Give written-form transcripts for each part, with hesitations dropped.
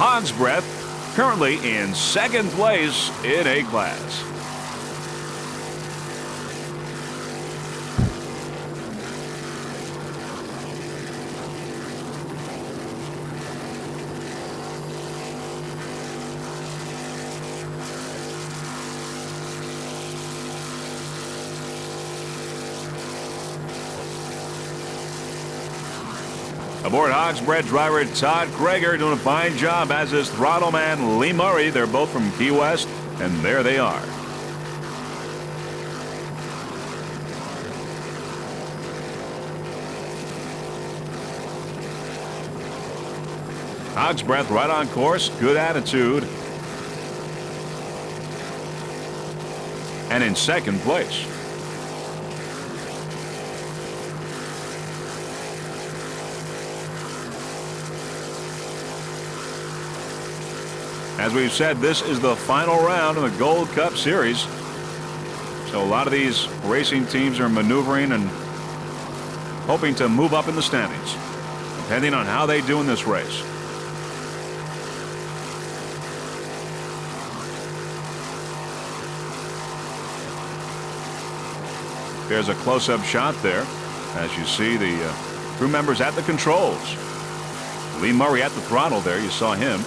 Hog's Breath, currently in second place in A class. Aboard Hog's Breath, driver Todd Krager doing a fine job, as is throttle man Lee Murray. They're both from Key West, and there they are. Hog's Breath right on course, good attitude, and in second place. As we've said, this is the final round in the Gold Cup Series. So a lot of these racing teams are maneuvering and hoping to move up in the standings, depending on how they do in this race. There's a close-up shot there, as you see the crew members at the controls. Lee Murray at the throttle there, you saw him.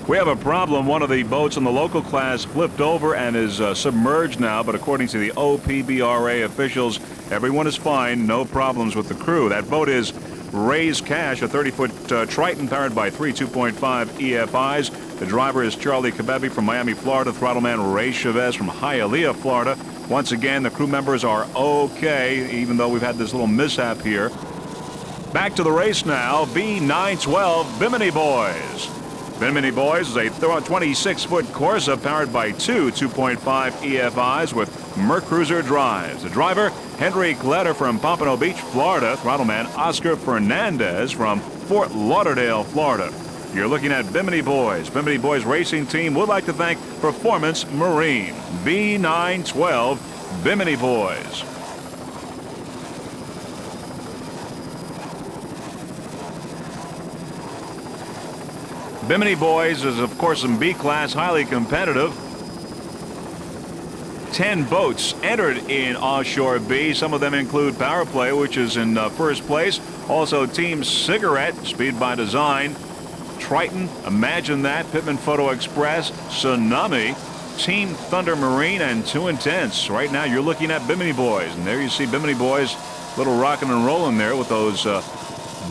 We have a problem. One of the boats in the local class flipped over and is submerged now, but according to the OPBRA officials, everyone is fine. No problems with the crew. That boat is Ray's Cash, a 30-foot Triton powered by three 2.5 EFIs. The driver is Charlie Kabebi from Miami, Florida. Throttleman Ray Chavez from Hialeah, Florida. Once again, the crew members are okay, even though we've had this little mishap here. Back to the race now. B912 Bimini Boys. Bimini Boys is a 26-foot Corsa powered by two 2.5 EFIs with Mercruiser drives. The driver, Henry Kletter from Pompano Beach, Florida. Throttleman Oscar Fernandez from Fort Lauderdale, Florida. You're looking at Bimini Boys. Bimini Boys Racing Team would like to thank Performance Marine. B912 Bimini Boys. Bimini Boys is, of course, in B class, highly competitive. 10 boats entered in Offshore B. Some of them include Power Play, which is in first place. Also, Team Cigarette, Speed by Design, Triton, Imagine That, Pittman Photo Express, Tsunami, Team Thunder Marine, and Too Intense. Right now, you're looking at Bimini Boys, and there you see Bimini Boys, little rocking and rolling there with those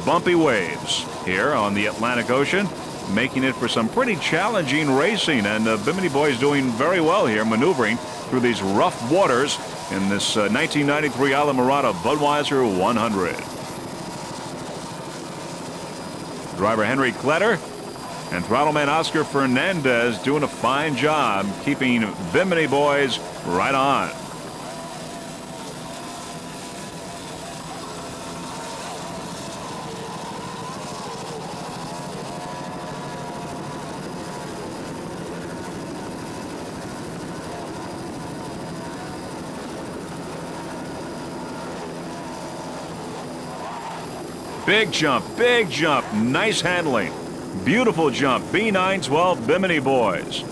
bumpy waves here on the Atlantic Ocean, making it for some pretty challenging racing. And Bimini Boys doing very well here, maneuvering through these rough waters in this 1993 islamorada Budweiser 100. Driver Henry Kletter and throttleman Oscar Fernandez doing a fine job keeping Bimini Boys right on. Big jump, nice handling. Beautiful jump, B912 Bimini Boys.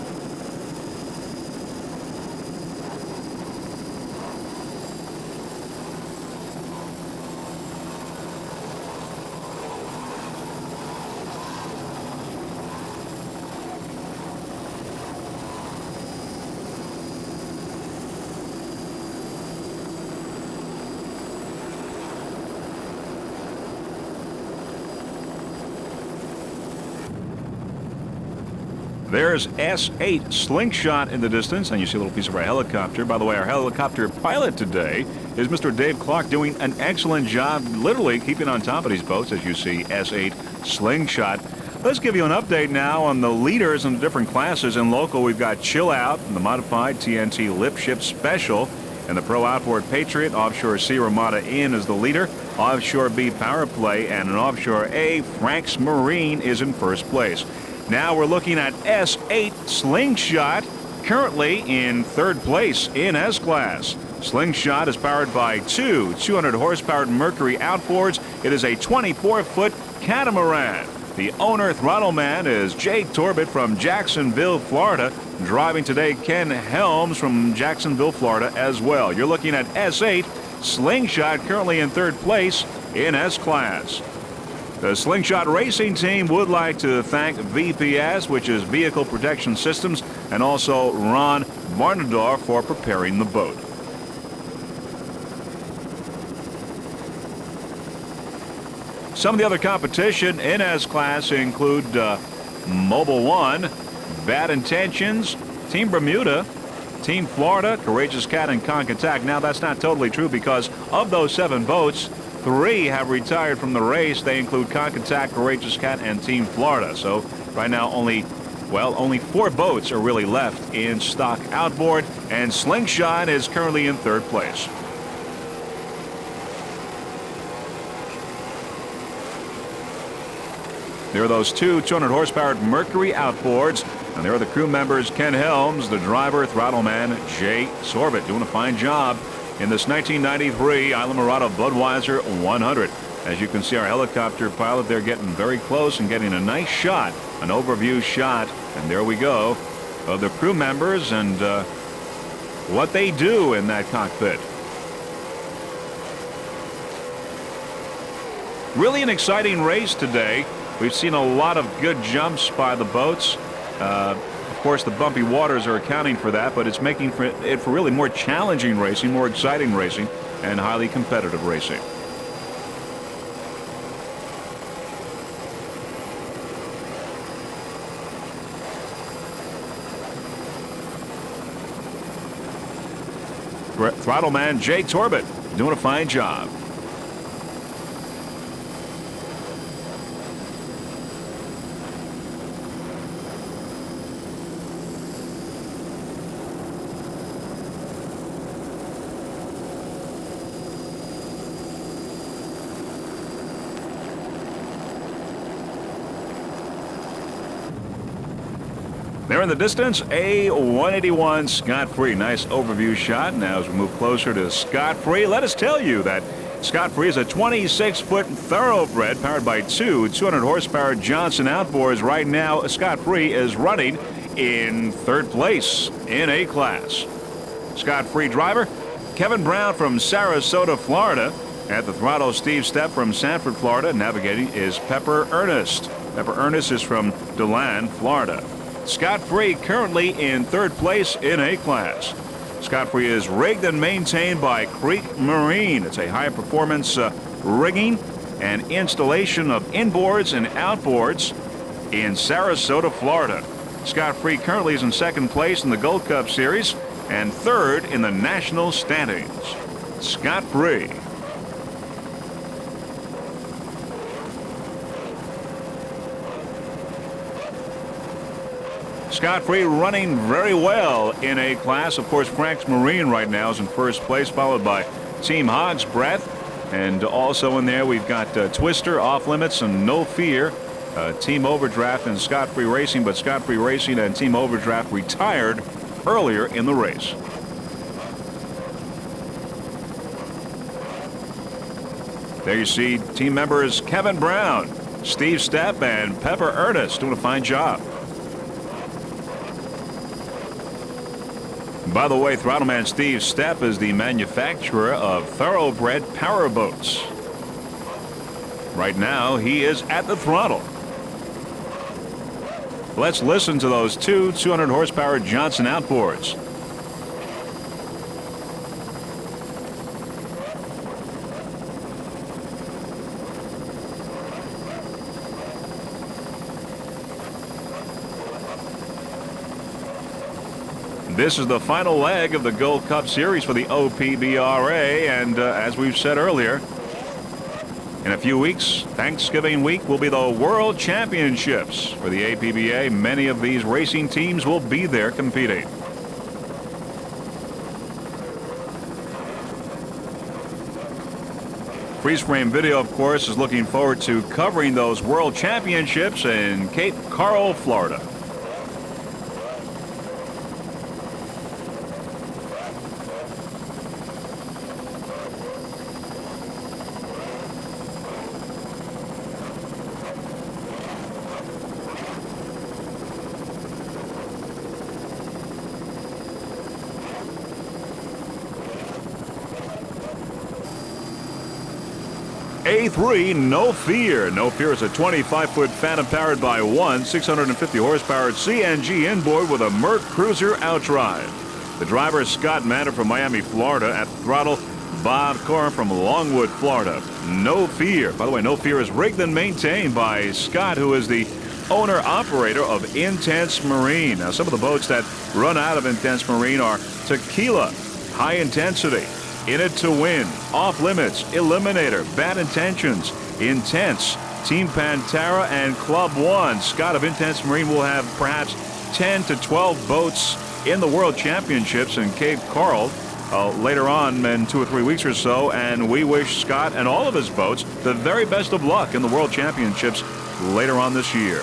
There's S8 Slingshot in the distance, and you see a little piece of our helicopter. By the way, our helicopter pilot today is Mr. Dave Clark, doing an excellent job literally keeping on top of these boats, as you see S8 Slingshot. Let's give you an update now on the leaders in the different classes. In local, we've got Chill Out, the modified TNT Lip Ship Special, and the Pro Outboard Patriot. Offshore C Ramada Inn is the leader. Offshore B Power Play, and in Offshore A, Frank's Marine is in first place. Now we're looking at S8 Slingshot currently in third place in S-Class. Slingshot is powered by two 200-horsepower Mercury outboards. It is a 24-foot catamaran. The owner, throttle man, is Jake Torbett from Jacksonville, Florida. Driving today, Ken Helms from Jacksonville, Florida as well. You're looking at S8. Slingshot currently in third place in S-Class. The Slingshot Racing Team would like to thank VPS, which is Vehicle Protection Systems, and also Ron Varnador for preparing the boat. Some of the other competition in S-Class include Mobile One, Bad Intentions, Team Bermuda, Team Florida, Courageous Cat, and Concattac. Now, that's not totally true because of those 7 boats, 3 have retired from the race. They include Concattac, Courageous Cat, and Team Florida. So right now only 4 boats are really left in stock outboard, and Slingshot is currently in third place. There are those two 200-horsepower Mercury outboards, and there are the crew members, Ken Helms, the driver, throttle man, Jay Torbett, doing a fine job in this 1993 islamorada Budweiser 100. As you can see, our helicopter pilot there getting very close and getting a nice shot, an overview shot, and there we go, of the crew members and what they do in that cockpit. Really an exciting race today. We've seen a lot of good jumps by the boats. Of course, the bumpy waters are accounting for that, but it's making for really more challenging racing, more exciting racing, and highly competitive racing. Throttle man Jay Torbett doing a fine job. There in the distance, a 181 Scott Free. Nice overview shot. Now as we move closer to Scott Free, let us tell you that Scott Free is a 26-foot thoroughbred powered by two 200-horsepower Johnson outboards. Right now, Scott Free is running in third place in A-Class. Scott Free driver, Kevin Brown from Sarasota, Florida. At the throttle, Steve Stepp from Sanford, Florida. Navigating is Pepper Ernest. Pepper Ernest is from DeLand, Florida. Scott Free currently in third place in A-Class. Scott Free is rigged and maintained by Creek Marine. It's a high-performance rigging and installation of inboards and outboards in Sarasota, Florida. Scott Free currently is in second place in the Gold Cup Series and third in the national standings. Scott Free. Scott Free running very well in A-Class. Of course, Frank's Marine right now is in first place, followed by Team Hog's Breath. And also in there, we've got Twister, Off Limits, and No Fear. Team Overdraft and Scott Free Racing, but Scott Free Racing and Team Overdraft retired earlier in the race. There you see team members Kevin Brown, Steve Stepp, and Pepper Ernest doing a fine job. By the way, Throttleman Steve Stepp is the manufacturer of thoroughbred powerboats. Right now, he is at the throttle. Let's listen to those two 200-horsepower Johnson outboards. This is the final leg of the Gold Cup Series for the OPBRA, and as we've said earlier, in a few weeks, Thanksgiving week, will be the World Championships for the APBA. Many of these racing teams will be there competing. Freeze Frame Video, of course, is looking forward to covering those World Championships in Cape Coral, Florida. A3, No Fear. No Fear is a 25-foot Phantom powered by one 650 horsepower CNG inboard with a Merc Cruiser outdrive. The driver is Scott Manor from Miami, Florida. At the throttle, Bob Corum from Longwood, Florida. No Fear. By the way, No Fear is rigged and maintained by Scott, who is the owner-operator of Intense Marine. Now, some of the boats that run out of Intense Marine are Tequila, High Intensity, In It to Win, Off Limits, Eliminator, Bad Intentions, Intense, Team Pantera, and Club One. Scott of Intense Marine will have perhaps 10 to 12 boats in the World Championships in Cape Coral later on in 2 or 3 weeks or so, and we wish Scott and all of his boats the very best of luck in the World Championships later on this year.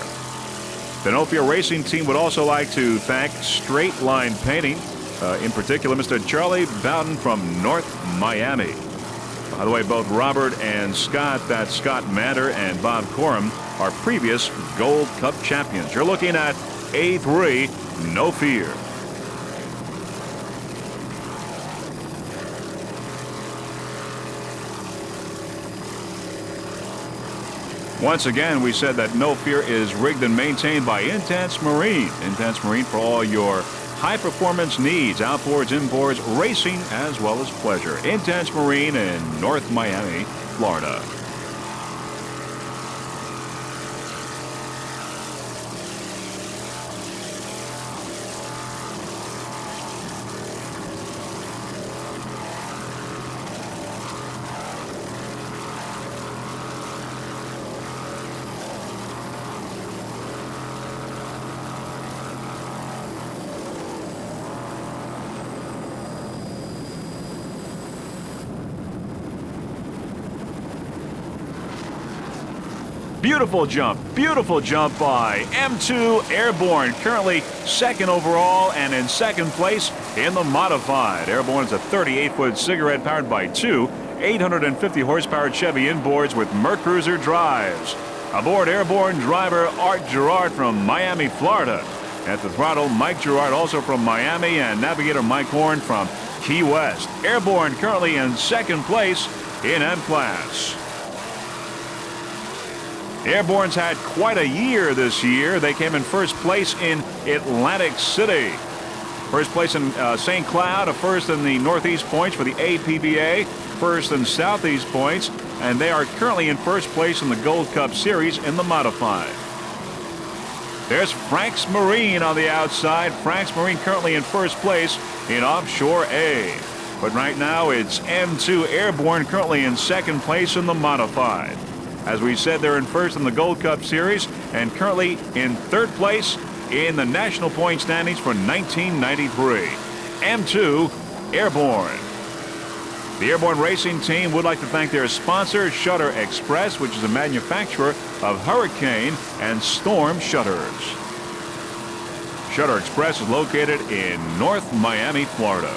The No Fear Racing team would also like to thank Straight Line Painting, in particular Mr. Charlie Bowden from North Miami. By the way, both Robert and Scott, that's Scott Manor and Bob Corum, are previous Gold Cup champions. You're looking at A3, No Fear. Once again, we said that No Fear is rigged and maintained by Intense Marine. Intense Marine for all your high-performance needs, outboards, inboards, racing, as well as pleasure. Intense Marine in North Miami, Florida. Beautiful jump by M2 Airborne, currently second overall and in second place in the modified. Airborne is a 38-foot cigarette powered by two 850 horsepower Chevy inboards with Merc Cruiser drives. Aboard Airborne, driver Art Gerard from Miami, Florida. At the throttle, Mike Gerard, also from Miami, and navigator Mike Horn from Key West. Airborne currently in second place in M-Class. Airborne's had quite a year this year. They came in first place in Atlantic City. First place in St. Cloud, a first in the Northeast points for the APBA, first in Southeast points, and they are currently in first place in the Gold Cup Series in the modified. There's Frank's Marine on the outside. Frank's Marine currently in first place in Offshore A. But right now it's M2 Airborne currently in second place in the modified. As we said, they're in first in the Gold Cup Series and currently in third place in the national point standings for 1993. M2 Airborne. The Airborne Racing Team would like to thank their sponsor, Shutter Express, which is a manufacturer of hurricane and storm shutters. Shutter Express is located in North Miami, Florida.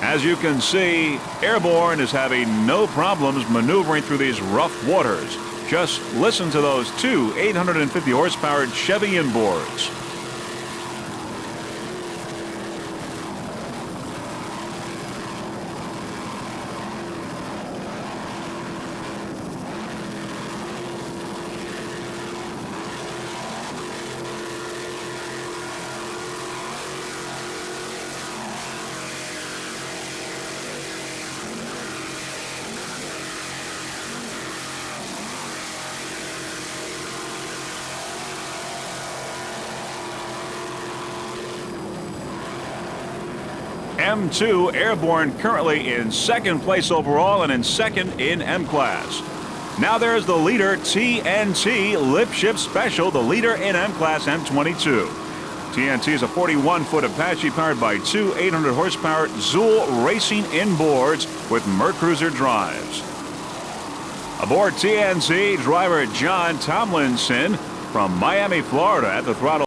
As you can see, Airborne is having no problems maneuvering through these rough waters. Just listen to those two 850 horsepower Chevy inboards. M2 Airborne currently in second place overall and in second in M-Class. Now there's the leader, TNT Lip Ship Special, the leader in M-Class M22. TNT is a 41-foot Apache powered by two 800 horsepower Zool racing inboards with Merc Cruiser drives. Aboard TNT, driver John Tomlinson from Miami, Florida. At the throttle,